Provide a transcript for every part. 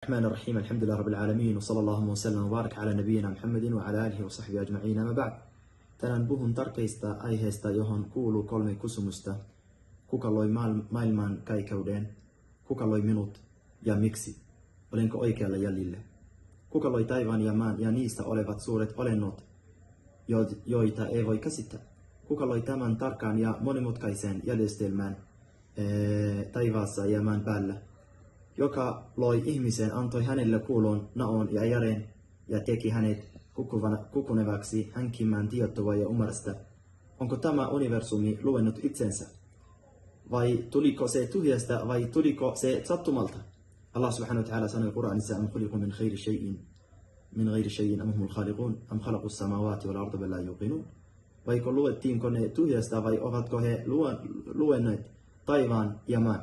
الرحمن الرحيم الحمد لله رب العالمين وصلى الله وسلم وبارك على نبينا محمد وعلى آله وصحبه أجمعين أما بعد tänään puhun tärkeistä aiheista, johon kuuluu 3 kysymystä. Kuka loi maailman kaikeuden? Kuka loi minut ja miksi? Olenko oikealla jäljellä? Kuka loi taivaan ja maan ja niistä olevat suuret olennot, joita ei voi käsittää? Kuka loi tämän tarkan ja monimutkaisen järjestelmän taivaassa ja maan päällä? Joka loi ihmisen, antoi hänelle kuulon, naon ja järjen ja teki hänet kukunevaksi hankkimaan tietoa ja ymmärrystä. Onko tämä universumi luonut itsensä? Vai tuliko se tyhjästä vai tuliko se sattumalta? Allah subhanahu wa ta'ala sanoi Qur'anissa: am khuliqu min ghairi shay'in am humul khaliqun am khalaqu as-samawati wal arda bal la yuqinun. Vaiko luettiinko ne tyhjästä vai ovatko he luoneet taivaan ja maan?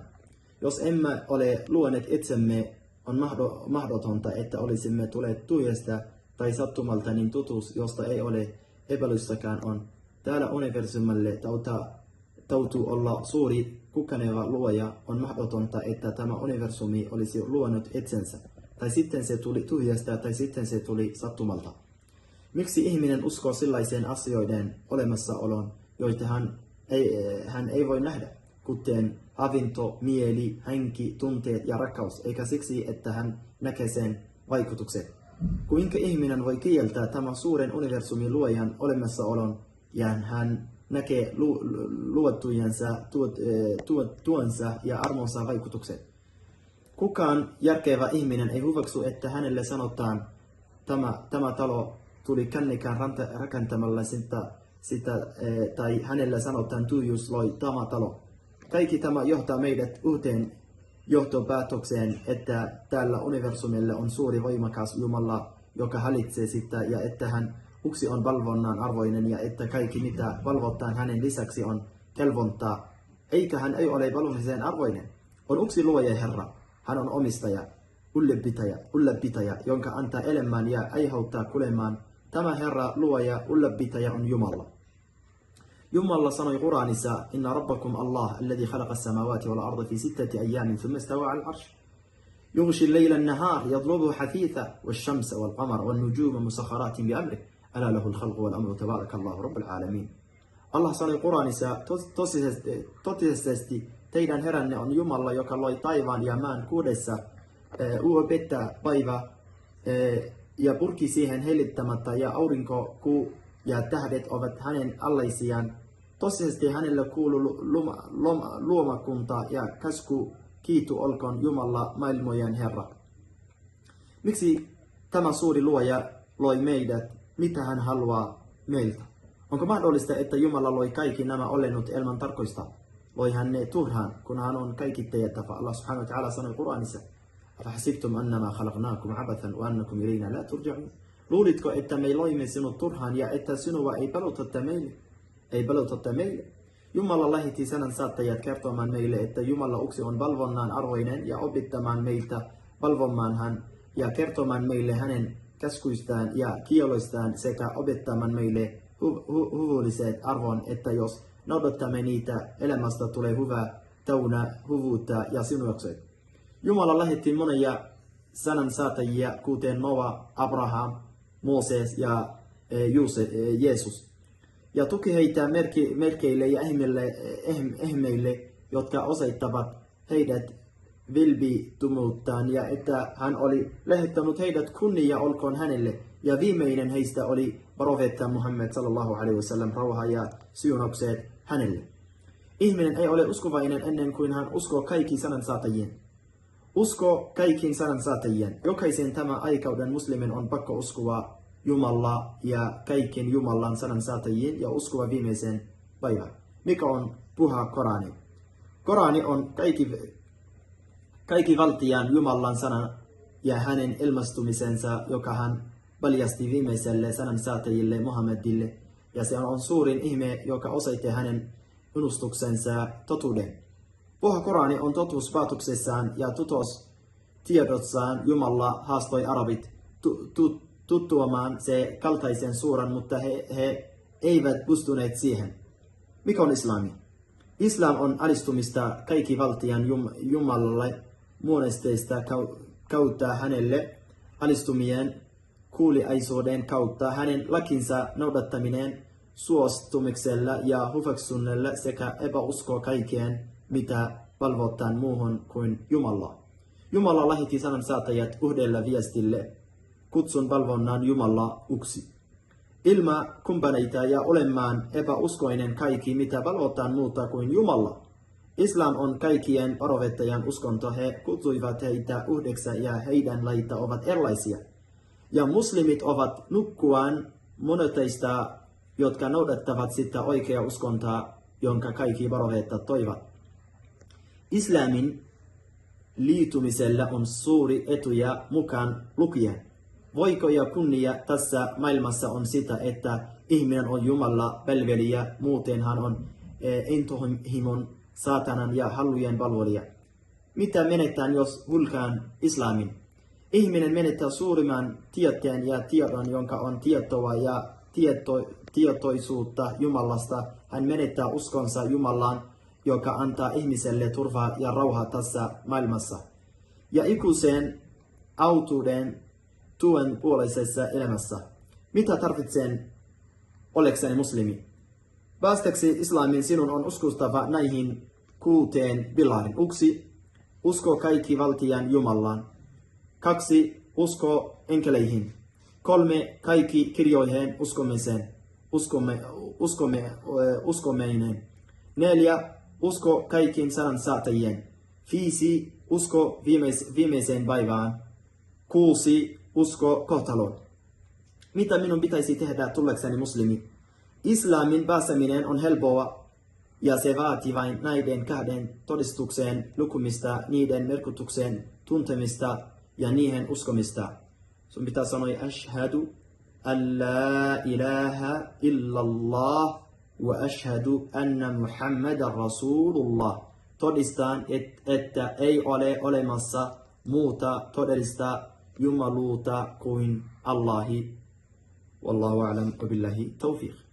Jos emme ole luoneet itsemme, on mahdotonta, että olisimme tulleet tyhjästä tai sattumalta, niin totuus, josta ei ole epäilystäkään, on. Täällä universumalle tautuu olla suuri kukaneva luoja. On mahdotonta, että tämä universumi olisi luonut itsensä. Tai sitten se tuli tyhjästä, tai sitten se tuli sattumalta. Miksi ihminen uskoo sellaisen asioiden olemassaolon, joita hän ei voi nähdä, kuten avinto, mieli, henki, tunteet ja rakkaus, eikä siksi, että hän näkee sen vaikutukset? Kuinka ihminen voi kieltää tämän suuren universumin luojan olemassaolon ja hän näkee luotujensa, tuonsa ja armonsa vaikutukset? Kukaan järkevä ihminen ei hyväksy, että hänelle sanotaan, tämä talo tuli kännykän rakentamalla sitä tai hänelle sanotaan, tyhjyys loi tämä talo. Kaikki tämä johtaa meidät uuteen johtopäätökseen, että tällä universumilla on suuri voimakas Jumala, joka hallitsee sitä, ja että hän yksi on valvonnan arvoinen, ja että kaikki mitä valvotaan hänen lisäksi on kelvontaa. Eikä hän ei ole valvomisen arvoinen. On yksi luoja Herra. Hän on omistaja, ylläpitäjä, jonka antaa elämään ja aiheuttaa kuolemaan. Tämä Herra, luoja, ylläpitäjä on Jumala. Jumala sanoi Qur'anissa: inna rabbakum Allah, alladhi khalaqa as-samawati wal arda fi 6 ayyamin thumma istawa 'ala al-'arsh. Yughshi al-layla an-nahar yatlubuhu hafitha wash-shamsa wal-qamara wan-nujuma musakhkharatin bi-amrihi ala lahu al-khalqu wal-amru tabarakallahu rabbul alamin. Allah sanoi Qur'anissa: totisesti teidän heränne on Jumala, joka loi taivaan ja maan 6 yötä päivää ja purki siihen hellittämättä, ja aurinko, kuu ja tähdet ovat hänen allaisiaan. Tosiasti hänelle kuuluu luomakunta ja käsky, kiitu olkoon Jumala, maailmojen Herra. Miksi tämä suuri luoja loi meidät? Mitä hän haluaa meiltä? Onko mahdollista, että Jumala loi kaikki nämä olennot ilman tarkoista? Loi hän ne turhaan, kun hän on kaikki tietävä? Allah subhanahu wa ta'ala sanoi Qur'anissa: afahasibtum annama khalaqnakum abathan wa annakum ilayna la turja'un. Luulitko, että me loimme sinut turhaan ja että sinua ei peloteta meille? Jumala lähetti sanansaattajat kertomaan meille, että Jumala yksi on valvonnan arvoinen, ja opettamaan meiltä valvomaan hän ja kertomaan meille hänen käskyistään ja kielloistaan sekä opettamaan meille hyvälliset arvon, että jos noudattamme niitä, elämästä tulee hyvä, täynnä hyvyyttä ja sinukset. Jumala lähetti monia sanansaattajia, kuten Noa, Abraham, Mooses ja Jeesus, ja tuki heitä merkeille ja ehmeille, jotka osoittavat heidät vilpittömyyttään, ja että hän oli lähettänyt heidät, kunnia olkoon hänelle, ja viimeinen heistä oli profeetta Muhammad sallallahu alaihi wasallam, rauha ja siunaukset hänelle. Ihminen ei ole uskovainen ennen kuin hän uskoo kaikki sanansaattajien. Usko kaikkiin sanansaattajien. Jokaisen tämän aikauden muslimin on pakko uskoa Jumala ja kaikkien Jumalan sanansaattajien ja uskoa viimeisen päivän. Mikä on Pyhä Korani? Korani on kaikki valtian Jumalan sana ja hänen ilmastumisensa, joka hän paljasti viimeiselle sanansaattajille Muhammadille, ja se on suurin ihme, joka osoitti hänen ennustuksensa totuuden. Pyhä Korani on totuuspäätöksessään ja tiedossaan. Jumala haastoi arabit tuttuamaan se kaltaisen suuran, mutta he eivät pystyneet siihen. Mikä on islami? Islam on alistumista kaikki valtian Jumalalle monesteista kautta hänelle alistumien kuuliaisuuden kautta hänen lakinsa noudattaminen suostumuksella ja hyväksynnällä sekä epäusko kaikkeen, mitä valvotaan muuhun kuin Jumala. Jumala lähetti sanan saattajat yhdellä viestille, kutsun valvonnan Jumala yksi. Ilma kumppaneita ja olemaan epäuskoinen kaikki, mitä valvotaan muuta kuin Jumala. Islam on kaikkien varovettajan uskonto, he kutsuivat heitä yhdeksä ja heidän laita ovat erilaisia. Ja muslimit ovat nukkuaan monoteista, jotka noudattavat sitä oikeaa uskontoa, jonka kaikki varovettat toivat. Islamin liittymisellä on suuri etuja mukaan lukien. Voiko ja kunnia tässä maailmassa on sitä, että ihminen on Jumala palvelija, muuten hän on intohimon, saatanan ja hallujen valvoja. Mitä menetään, jos hylkään islamin? Ihminen menettää suurimman tieteen ja tiedon, jonka on tietoa ja tietoisuutta Jumalasta. Hän menettää uskonsa Jumalaan, joka antaa ihmiselle turvaa ja rauhaa tässä maailmassa. Ja ikuisen autuuden tuen puoleisessa elämässä. Mitä tarvitsen olekseni muslimi? Päästäksi islamin sinun on uskostava näihin 6 pilarin. 1. Usko kaikki valtian Jumalaan. 2. Usko enkeleihin. 3. Kaikki kirjoihin uskominen. 4. Usko kaikkiin sanan saattajien. 5. Usko viimeiseen päivään. 6. Usko kohtaloon. Mitä minun pitäisi tehdä tullakseni muslimi? Islamin pääseminen on helppoa ja se vaatii vain näiden 2 todistukseen lukumista, niiden merkityksen tuntemista ja niihin uskomista. Sun pitää sanoa ashhadu an la ilaha illallah wa ashhadu anna Muhammadan Rasulullah. Todistan, että ei ole olemassa muuta todellista jumaluutta kuin Allahi. Wallahu a'lam wa billahi tawfiq.